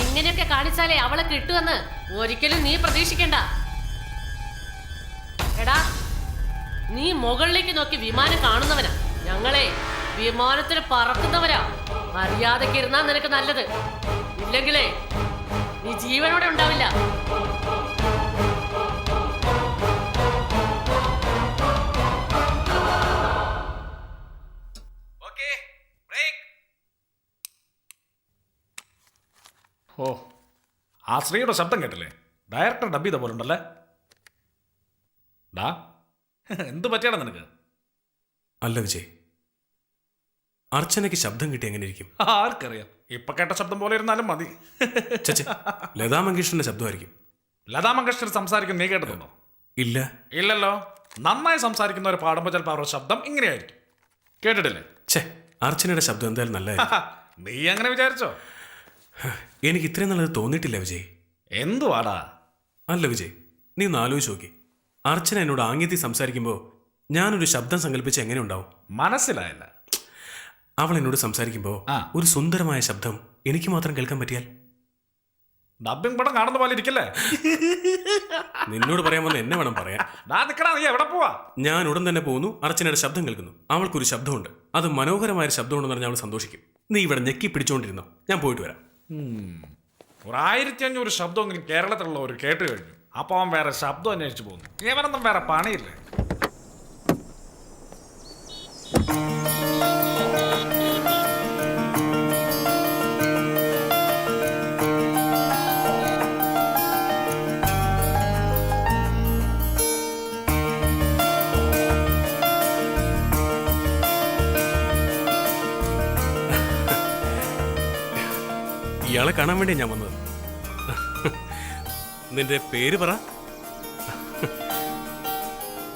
ഇങ്ങനെയൊക്കെ കാണിച്ചാലേ അവളെ കിട്ടുമെന്ന് ഒരിക്കലും നീ പ്രതീക്ഷിക്കണ്ട. എടാ, നീ മുകളിലേക്ക് നോക്കി വിമാനം കാണുന്നവനാ, ഞങ്ങളെ വിമാനത്തിൽ പറക്കുന്നവരാ. മര്യാദയ്ക്ക് ഇരുന്നാ നിനക്ക് നല്ലത്, ഇല്ലെങ്കിലേ നീ ജീവനോടെ ഉണ്ടാവില്ല. ഓ, ആ സ്ത്രീയുടെ ശബ്ദം കേട്ടില്ലേ? ഡയറക്ടർ ഡബ് ചെയ്ത പോലെ ഉണ്ടല്ലേ? ഡാ, എന്ത് പറ്റിയാണ് നിനക്ക്? അല്ല വിജയ്, അർച്ചനയ്ക്ക് ശബ്ദം കിട്ടി എങ്ങനെ ഇരിക്കും? ആർക്കറിയാം, ഇപ്പൊ കേട്ട ശബ്ദം പോലെ ഇരുന്നാലും മതി. ചച്ച, ലതാ മങ്കേഷ്കറിന്റെ ശബ്ദമായിരിക്കും. ലതാ മങ്കേഷ്കർ സംസാരിക്കും നീ കേട്ടിട്ടുണ്ടോ? ഇല്ല. ഇല്ലല്ലോ. നന്നായി സംസാരിക്കുന്നവർ പാടുമ്പോൾ ചിലപ്പോൾ അവരുടെ ശബ്ദം ഇങ്ങനെയായിരിക്കും. കേട്ടിട്ടില്ലേ? ഛേ, അർച്ചനയുടെ ശബ്ദം എന്തായാലും നല്ലതായിരിക്കും. നീ അങ്ങനെ വിചാരിച്ചോ? എനിക്ക് ഇത്രയും നല്ലത് തോന്നിയിട്ടില്ല വിജയ്. എന്തുവാടാ? അല്ല വിജയ്, നീ ഒന്ന് ആലോചിച്ച് നോക്കി. അർച്ചന എന്നോട് ആംഗ്യത്തിൽ സംസാരിക്കുമ്പോൾ ഞാനൊരു ശബ്ദം സങ്കല്പിച്ച് എങ്ങനെ ഉണ്ടാവും? മനസ്സിലായില്ല. അവൾ എന്നോട് സംസാരിക്കുമ്പോൾ ഒരു സുന്ദരമായ ശബ്ദം എനിക്ക് മാത്രം കേൾക്കാൻ പറ്റിയാൽ? ഡബ്ബിംഗ് പടം കാണുന്ന പോലെ ഇരിക്കല്ലേ? നിന്നോട് പറയാൻ വന്ന എന്നെ വേണം പറയാൻ. നീ എവിടെ പോവാ? ഞാൻ ഉടൻ തന്നെ പോകുന്നു. അർച്ചനയുടെ ശബ്ദം കേൾക്കുന്നു. അവൾക്കൊരു ശബ്ദമുണ്ട്, അത് മനോഹരമായ ശബ്ദമുണ്ടെന്ന് പറഞ്ഞാൽ അവൾ സന്തോഷിക്കും. നീ ഇവിടെ ഞെക്കി പിടിച്ചോണ്ടിരുന്നോ, ഞാൻ പോയിട്ട് വരാം. ഒരു 1500 ശബ്ദമെങ്കിലും കേരളത്തിലുള്ളവർ കേട്ട് കഴിഞ്ഞു. അപ്പൊ അവൻ വേറെ ശബ്ദം അന്വേഷിച്ചു പോകുന്നു. ഇവനൊന്നും വേറെ പണിയില്ലേ? ഇയാളെ കാണാൻ വേണ്ടി ഞാൻ വന്നത്. നിന്റെ പേര് പറ.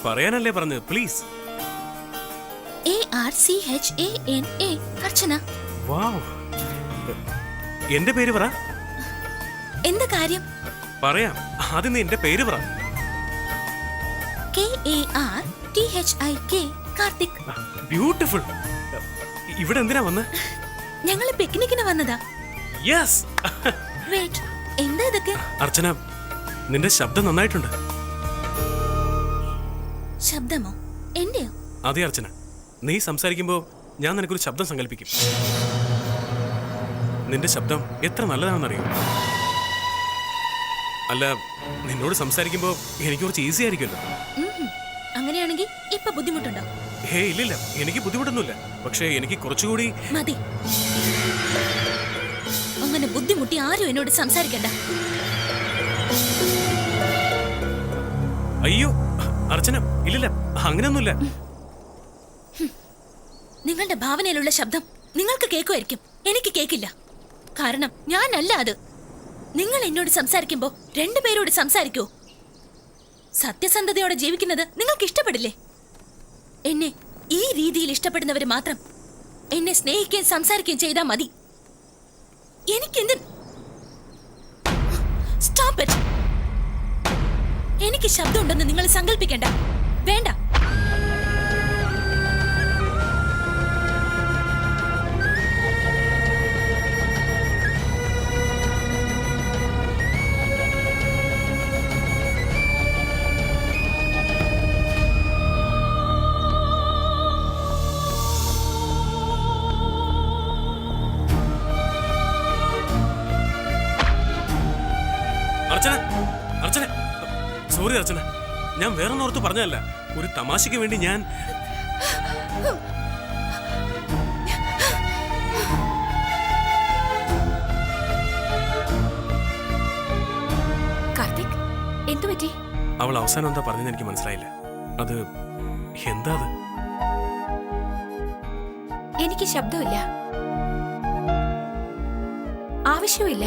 പറയാനല്ലേ പറഞ്ഞത്? പ്ലീസ്. ARCHANA, അർച്ചന. വാവ്. എന്റെ പേര് പറ. എന്താ കാര്യം? പറയാം, ആദ്യം നീ എന്റെ പേര് പറ. KARTHIK, കാർത്തിക്. ബ്യൂട്ടിഫുൾ. ഇവിടെ എന്തിനാ വന്ന്? ഞങ്ങള് പിക്നിക്കിന് വന്നതാ. യെസ്. വെയിറ്റ്, എന്താ ഇതൊക്കെ? അർച്ചന, നിന്റെ ശബ്ദം നന്നായിട്ടുണ്ട്. ശബ്ദമോ? എന്റെയോ? അതെ അർച്ചന, നീ സംസാരിക്കുമ്പോ ഞാൻ നിനക്കൊരു ശബ്ദം സങ്കല്പിക്കും. നിന്റെ ശബ്ദം എത്ര നല്ലതാണെന്നറിയോ? അല്ല, നിന്നോട് സംസാരിക്കുമ്പോ എനിക്ക് കുറച്ച് ഈസി ആയിരിക്കുമല്ലോ. അങ്ങനെയാണെങ്കിൽ ഇപ്പൊ ബുദ്ധിമുട്ടുണ്ടോ? ഹേ, ഇല്ലില്ല, എനിക്ക് ബുദ്ധിമുട്ടൊന്നുമില്ല. പക്ഷേ എനിക്ക് കുറച്ചുകൂടി മതി. അങ്ങനെ ബുദ്ധിമുട്ടി ആരും എന്നോട് സംസാരിക്കണ്ട. അയ്യോ അർച്ചന, ഇല്ലില്ല, അങ്ങനെയൊന്നുമില്ല. നിങ്ങളുടെ ഭാവനയിലുള്ള ശബ്ദം നിങ്ങൾക്ക് കേൾക്കുമായിരിക്കും, എനിക്ക് കേൾക്കില്ല. കാരണം ഞാനല്ല അത്. നിങ്ങൾ എന്നോട് സംസാരിക്കുമ്പോ രണ്ടുപേരോട് സംസാരിക്കൂ. സത്യസന്ധതയോടെ ജീവിക്കുന്നത് നിങ്ങൾക്ക് ഇഷ്ടപ്പെടില്ലേ? എന്നെ ഈ രീതിയിൽ ഇഷ്ടപ്പെടുന്നവര് മാത്രം എന്നെ സ്നേഹിക്കുകയും സംസാരിക്കുകയും ചെയ്താൽ മതി. എനിക്കെന്ത്? Stop it. എനിക്ക് ശബ്ദമുണ്ടെന്ന് നിങ്ങൾ സങ്കല്പിക്കണ്ട. വേണ്ട. അർച്ചന, അർച്ചന, സോറി അർച്ചന, ഞാൻ വേറെ ഓർത്ത് പറഞ്ഞതല്ല. ഒരു തമാശയ്ക്ക് വേണ്ടി ഞാൻ. കാർത്തിക്, എന്തു പറ്റി? അവൾ അവസാനം എന്താ പറഞ്ഞെന്ന് എനിക്ക് മനസ്സിലായില്ല. അത് എന്താ? അത് എനിക്ക് ശബ്ദമില്ല, ആവശ്യമില്ല.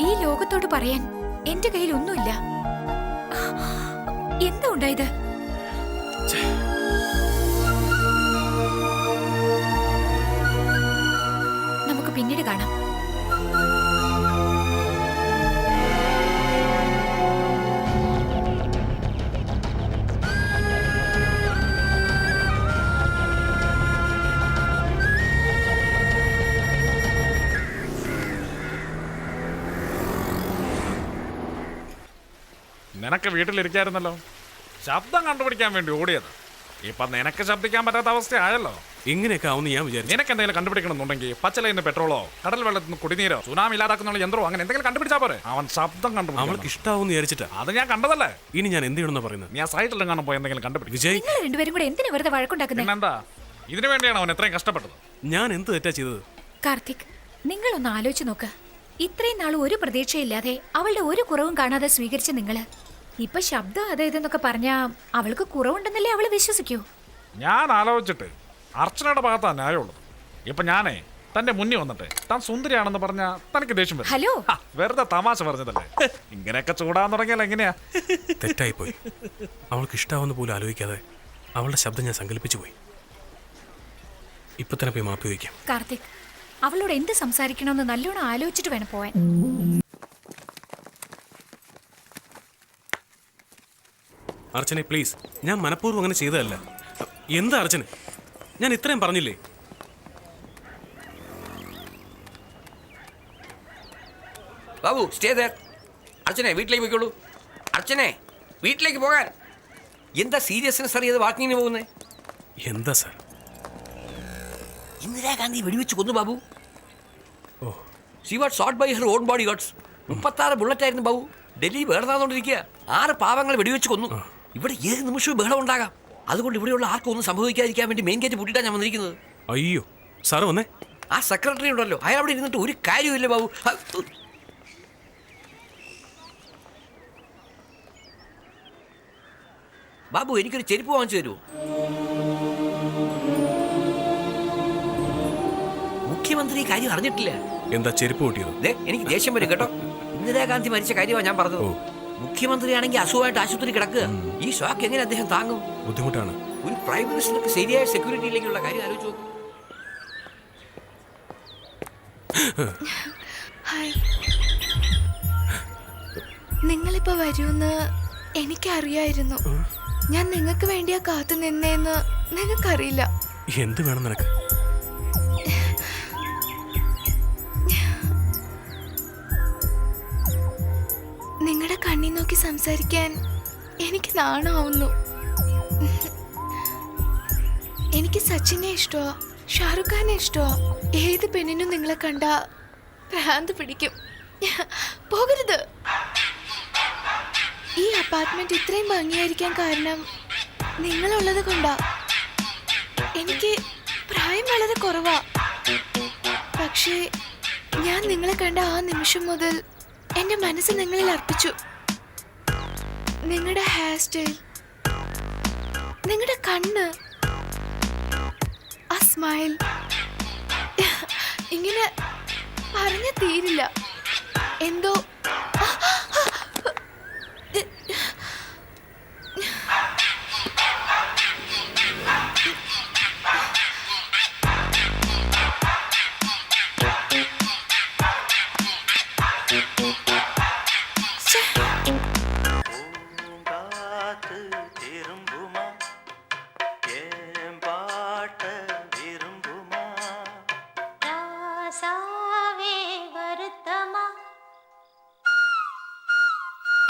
ഈ ലോകത്തോട് പറയാൻ എന്റെ കയ്യിൽ ഒന്നുമില്ല. എന്താ ഉണ്ടായത്? നമുക്ക് പിന്നീട് കാണാം. നിനക്ക് വീട്ടിലിരിക്കായിരുന്നല്ലോ. ശബ്ദം കണ്ടുപിടിക്കാൻ വേണ്ടി ഓടിയത്. ഇപ്പൊ നിനക്ക് ശബ്ദിക്കാൻ പറ്റാത്ത അവസ്ഥയായല്ലോ. ഇങ്ങനെയൊക്കെ ആവുമെന്ന് ഞാൻ വിചാരിച്ചു. നിനക്ക് എന്തെങ്കിലും കണ്ടുപിടിക്കണമെന്നുണ്ടെങ്കിൽ പച്ചലയിന്ന് പെട്രോളോ കടൽ വെള്ളത്തിൽ നിന്ന് കുടിനീരോ സുനാമി ഇല്ലാതാക്കുന്ന യന്ത്രമോ അങ്ങനെ എന്തെങ്കിലും കണ്ടുപിടിച്ചാ പോരെ. അവൻ ശബ്ദം കണ്ടുപിടിക്കും. അവൾക്ക് ഇഷ്ടാവൂന്ന് വിചാരിച്ചിട്ടാ. അത് ഞാൻ കണ്ടതല്ലേ. ഇനി ഞാൻ എന്ത് ചെയ്യണമെന്നാ പറയുന്നത്? ഞാൻ സൈറ്റിലും കാണാൻ പോയി എന്തെങ്കിലും കണ്ടുപിടിക്കും. വിജയ്, നിങ്ങൾ രണ്ടുപേരും കൂടെ എന്തിനാ വെറുതെ വഴക്കുണ്ടാക്കുന്നത്? പിന്നെന്താ, ഇതിനു വേണ്ടിയാണ് അവൻ എത്രയും കഷ്ടപ്പെട്ടത്. ഞാൻ എന്ത് തെറ്റാ ചെയ്തത്? കാർത്തിക്, നിങ്ങളൊന്ന് ആലോചിച്ച് നോക്ക്. ഇത്രയും നാൾ ഒരു പ്രതീക്ഷയില്ലാതെ അവളുടെ ഒരു കുറവും കാണാതെ സ്വീകരിച്ച നിങ്ങള് ഇപ്പൊ ശബ്ദം അത് ഇതെന്നൊക്കെ പറഞ്ഞാ അവൾക്ക് കുറവുണ്ടെന്നല്ലേ അവള് വിശ്വസിക്കൂ? ഞാൻ ആലോചിച്ചിട്ട് അർച്ചനയുടെ ഭാഗത്താണ് ന്യായമുള്ളത്. ഇപ്പൊ ഞാനേ തന്റെ മുന്നിൽ വന്നിട്ട് താൻ സുന്ദരിയാണെന്ന് പറഞ്ഞാ തനിക്ക് ദേഷ്യം വരും. ഹലോ, വെറുതെ തമാശ പറഞ്ഞതല്ലേ. ഇങ്ങനെയൊക്കെ ചൂടാൻ തുടങ്ങിയാൽ എങ്ങനെയാ? തെറ്റായിപ്പോയി. അവൾക്ക് ഇഷ്ടാവെന്ന് പോലും ആലോചിക്കാതെ അവളുടെ ശബ്ദം ഞാൻ സങ്കല്പിച്ചു പോയി. ഇപ്പൊ തന്നെ പോയി മാപ്പി വയ്ക്കാം. കാർത്തിക്, അവളോട് എന്ത് സംസാരിക്കണമെന്ന് നല്ലോണം ആലോചിച്ചിട്ട് വേണം പോവാൻ. അർച്ചനെ പ്ലീസ്, ഞാൻ മനഃപൂർവ്വം അങ്ങനെ ചെയ്തതല്ല. എന്താ അർച്ചന, ഞാൻ ഇത്രയും പറഞ്ഞില്ലേ? Babu stay there. അർച്ചനെ വീട്ടിലേക്ക് പോയിക്കോളൂ. അർച്ചനെ വീട്ടിലേക്ക് പോകാൻ. എന്താ സീരിയസ്നെസ് അറിയാതെ വാക്കിങ്ങിന് പോകുന്നേ? എന്താ സാർ? ഇന്ദിരാഗാന്ധി വെടിവെച്ച് കൊന്നു Babu. Oh, she was shot by her own bodyguards. 36 bullet ആയിരുന്നു ബാബു. ഡൽഹി വേർതാന്നോണ്ടിരിക്കുക. 6 പാവങ്ങളെ വെടിവെച്ച് കൊന്നു. ഇവിടെ ഏത് നിമിഷവും ബഹളം ഉണ്ടാകാം. അതുകൊണ്ട് ഇവിടെയുള്ള ആർക്കും ഒന്നും സംഭവിക്കാതിരിക്കാൻ വേണ്ടി മെയിൻ ഗേറ്റ് പൂട്ടിയിട്ടാണ് ഞാൻ വന്നിരിക്കുന്നത്. അയ്യോ സാറ് വന്നേ. ആ സെക്രട്ടറി ഉണ്ടല്ലോ, അയാൾ അവിടെ ഇരുന്നിട്ട് ഒരു കാര്യമില്ല ബാബു. ബാബു എനിക്കൊരു ചെരുപ്പ് വാങ്ങിച്ചു തരുമോ? മുഖ്യമന്ത്രി കാര്യം അറിഞ്ഞിട്ടില്ല. എന്താ ചെരുപ്പ് കൂട്ടിയത്? എനിക്ക് ദേഷ്യം വരും കേട്ടോ. ഇന്ദിരാഗാന്ധി മരിച്ച കാര്യമാണ് ഞാൻ പറഞ്ഞത്. മുഖ്യമന്ത്രിയാണെങ്കിൽ അസുഖമായിട്ട് ആശുപത്രി കിടക്കുക. ഈ ഷോക്ക് എങ്ങനെ അദ്ദേഹം താങ്ങും? ബുദ്ധിമുട്ടാണ്. ഒരു പ്രൈം മിനിസ്റ്റർക്ക് ശരിയായ സെക്യൂരിറ്റിയിലേക്കുള്ള കാര്യം ആലോചിച്ചു നോക്കും. നിങ്ങളിപ്പോ വരൂന്ന് എനിക്കറിയായിരുന്നു. ഞാൻ നിങ്ങൾക്ക് വേണ്ടിയാ കാത്തു നിന്നേന്ന് നിങ്ങൾക്കറിയില്ല. എന്ത് വേണം നിനക്ക്? നിങ്ങളുടെ കണ്ണി നോക്കി സംസാരിക്കാൻ എനിക്ക് നാണാവുന്നു. എനിക്ക് സച്ചിനെ ഇഷ്ടമാ, ഷാറുഖ് ഖാനെ ഇഷ്ടമാ. ഏത് പെണ്ണിനും നിങ്ങളെ കണ്ട ഭ്രാന്ത് പിടിക്കും. പോകരുത്. ഈ അപ്പാർട്ട്മെന്റ് ഇത്രയും ഭംഗിയായിരിക്കാൻ കാരണം നിങ്ങളുള്ളത് കൊണ്ടാ. എനിക്ക് പ്രായം വളരെ കുറവാ. പക്ഷേ ഞാൻ നിങ്ങളെ കണ്ട ആ നിമിഷം മുതൽ എൻ്റെ മനസ്സ് നിങ്ങളിൽ അർപ്പിച്ചു. നിങ്ങളുടെ ഹെയർ സ്റ്റൈൽ, നിങ്ങളുടെ കണ്ണ്, ആ സ്മൈൽ, ഇങ്ങനെ പറഞ്ഞ തീരില്ല. എന്തോ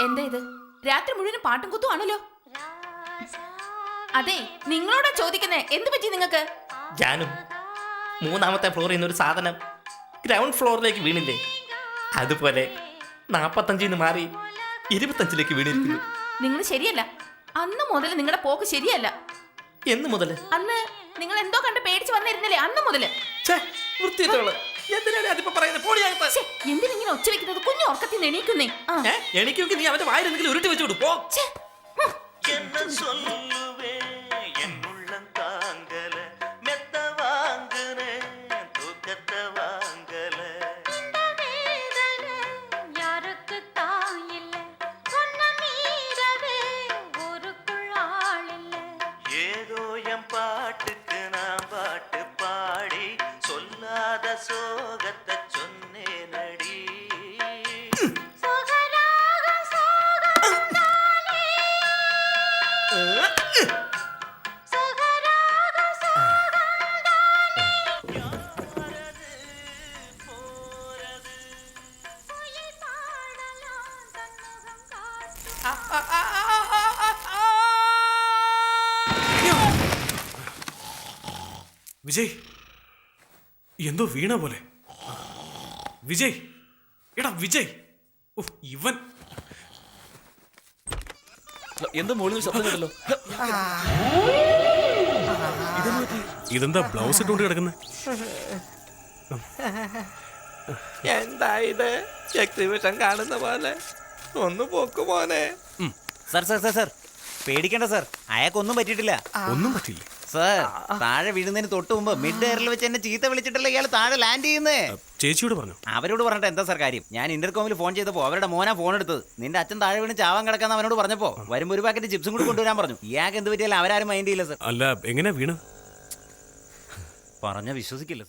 എന്താ ഇത്? രാത്രി മുഴുവൻ പാട്ടും കുത്തും ആണല്ലോ. അതെ, നിങ്ങളോടാ ചോദിക്കുന്നേ, എന്ത് പറ്റി നിങ്ങൾക്ക്? ജാനും, 3ാമത്തെ ഫ്ലോറിൽ നിന്നൊരു സാധനം ഗ്രൗണ്ട് ഫ്ലോറിലേക്ക് വീണില്ലേ, അതുപോലെ 45 മാറി 25 വീണിരിക്കുന്നു. നിങ്ങൾ ശരിയല്ല. അന്ന് മുതൽ നിങ്ങളുടെ പോക്ക് ശരിയല്ല. എന്ന് മുതൽ? അന്ന് നിങ്ങൾ എന്തോ കണ്ട് പേടിച്ച് വന്നിരുന്നില്ലേ, അന്ന് മുതല്. എന്തിനിങ്ങനെ ഒച്ച വെക്കുന്നത്? കുഞ്ഞു ഉറക്കത്തിൽ എണീക്കുന്നേ. എനിക്ക് നീ അവന്റെ വായിലെന്തെങ്കിലും ഉരുട്ടി വെച്ചു കൊടുപ്പോ. വിജയ് എന്തോ വീണ പോലെ. വിജയ്, എടാ വിജയ്, ഉഫ്, ഇവൻ എന്താ മോളിൽ ശബ്ദം കേട്ടല്ലോ? ഇതെന്താ ബ്ലൗസ് ഇട്ടുകൊണ്ട് കിടക്കുന്നത്? എന്താ ഇത് എക്സിബിഷൻ കാണുന്ന പോലെ ഒന്ന് പോക്ക് മോനെ. സാർ സാർ സാർ സാർ പേടിക്കണ്ട സാർ, അയാൾക്കൊന്നും പറ്റിയിട്ടില്ല. ഒന്നും പറ്റില്ല സാർ, താഴെ വീഴുന്നതിന് തൊട്ട് മുമ്പ് മിഡ് എയറിൽ വെച്ച് എന്നെ ചീത്ത വിളിച്ചിട്ടല്ലേ ഇയാൾ താഴെ ലാൻഡ് ചെയ്യുന്നേ. ചേച്ചിയോട് പറഞ്ഞു. അവരോട് പറഞ്ഞിട്ട് എന്താ സാർ കാര്യം? ഞാൻ ഇന്റർകോമിൽ ഫോൺ ചെയ്തപ്പോൾ അവരുടെ മോനാ ഫോൺ എടുത്തത്. നിന്റെ അച്ഛൻ താഴെ വീണ് ചാവാൻ കിടക്കാന്ന് അവനോട് പറഞ്ഞപ്പോ വരുമ്പോ ഒരു പാക്കറ്റ് ചിപ്സും കൂടി കൊണ്ടുവരാൻ പറഞ്ഞു. ഇയാൾക്ക് എന്ത് പറ്റിയാലും അവരാരും മൈൻഡ് ചെയ്യില്ല സാർ. അല്ല, എങ്ങനെയാ വീണ? പറഞ്ഞ വിശ്വസിക്കില്ല സാർ.